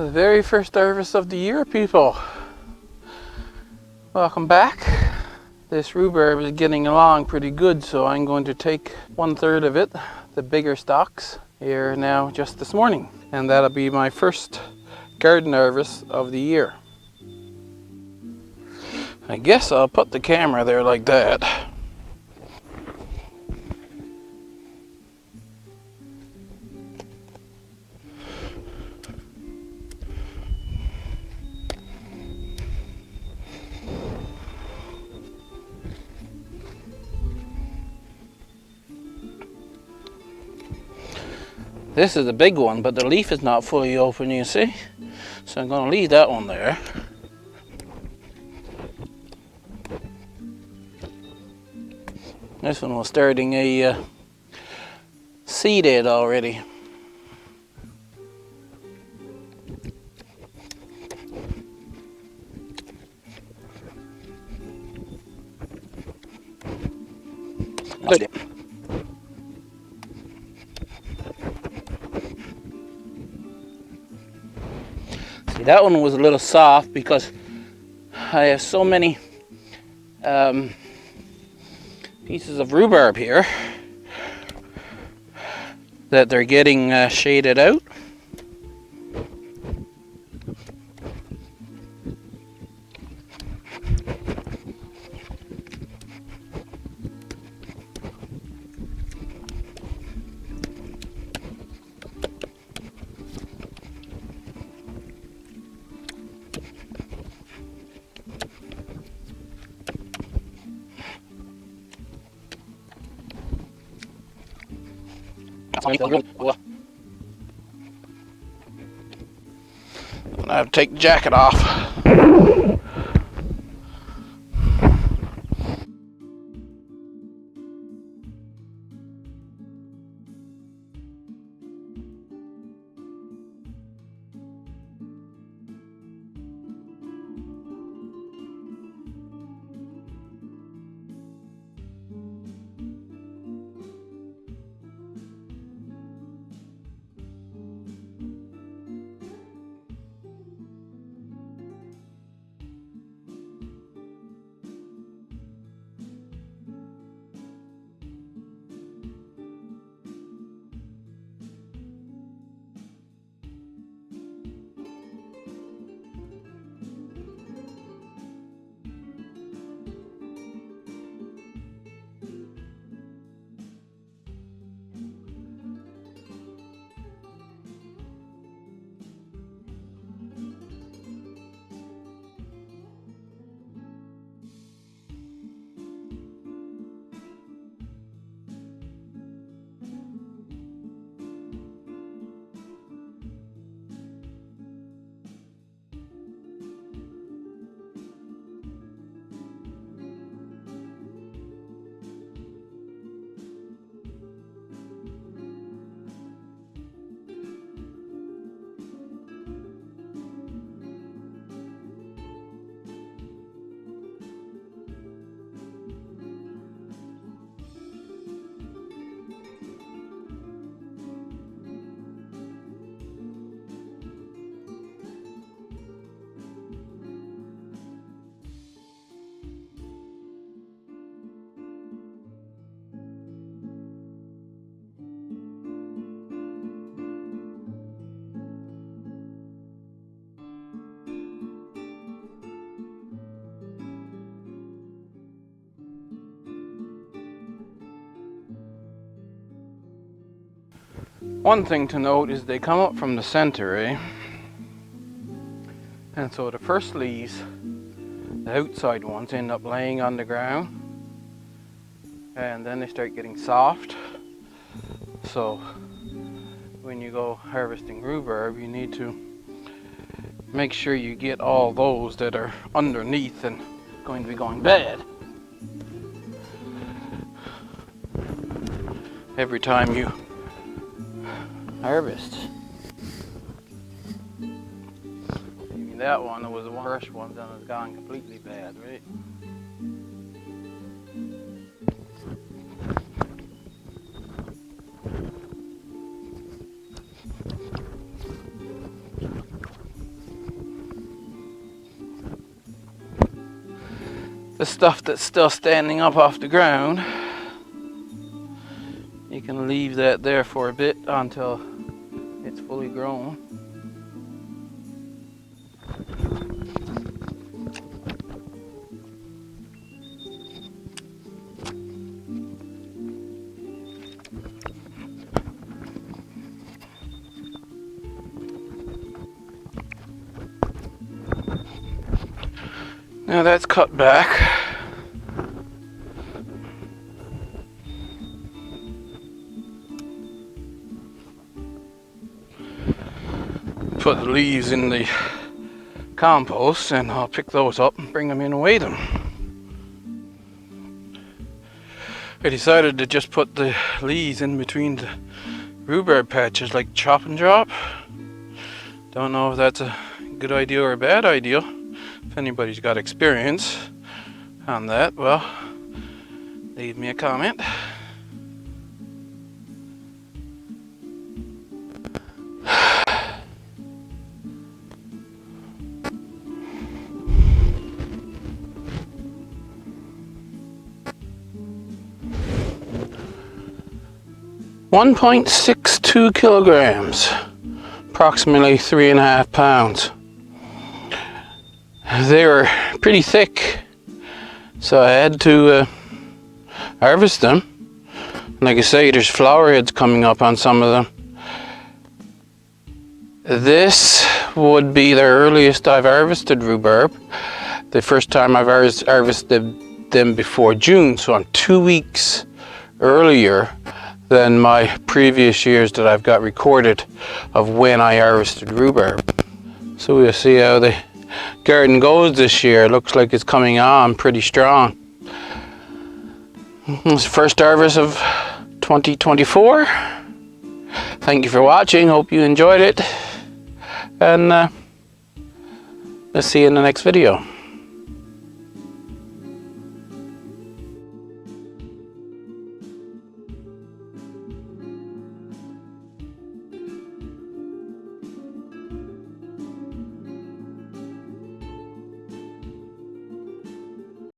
The very first harvest of the year, people. Welcome back. This rhubarb is getting along pretty good, so I'm going to take 1/3 of it, the bigger stalks, here now just this morning. And that'll be my first garden harvest of the year. I guess I'll put the camera there like that. This is a big one, but the leaf is not fully open, you see. So I'm going to leave that one there. This one was starting a seed head already. See, that one was a little soft because I have so many pieces of rhubarb here that they're getting shaded out. I'm gonna have to take the jacket off. One thing to note is they come up from the center, eh? And so the first leaves, the outside ones, end up laying on the ground, and then they start getting soft. So when you go harvesting rhubarb, you need to make sure you get all those that are underneath and going to be going bad. Every time you harvest. Maybe that one was the first one, then it's gone completely bad, right? the stuff that's still standing up off the ground, you can leave that there for a bit until it's fully grown. Now that's cut back. Put the leaves in the compost and I'll pick those up and bring them in and weigh them. I decided to just put the leaves in between the rhubarb patches like chop and drop. Don't know if that's a good idea or a bad idea. If anybody's got experience on that, well, leave me a comment. .62 kilograms, approximately 3.5 pounds. They were pretty thick, so I had to harvest them. Like I say, there's flower heads coming up on some of them. This would be the earliest I've harvested rhubarb. The first time I've harvested them before June, so I'm 2 weeks earlier than my previous years that I've got recorded of when I harvested rhubarb. So we'll see how the garden goes this year. It looks like it's coming on pretty strong. It's the first harvest of 2024. Thank you for watching. Hope you enjoyed it. And let's see you in the next video.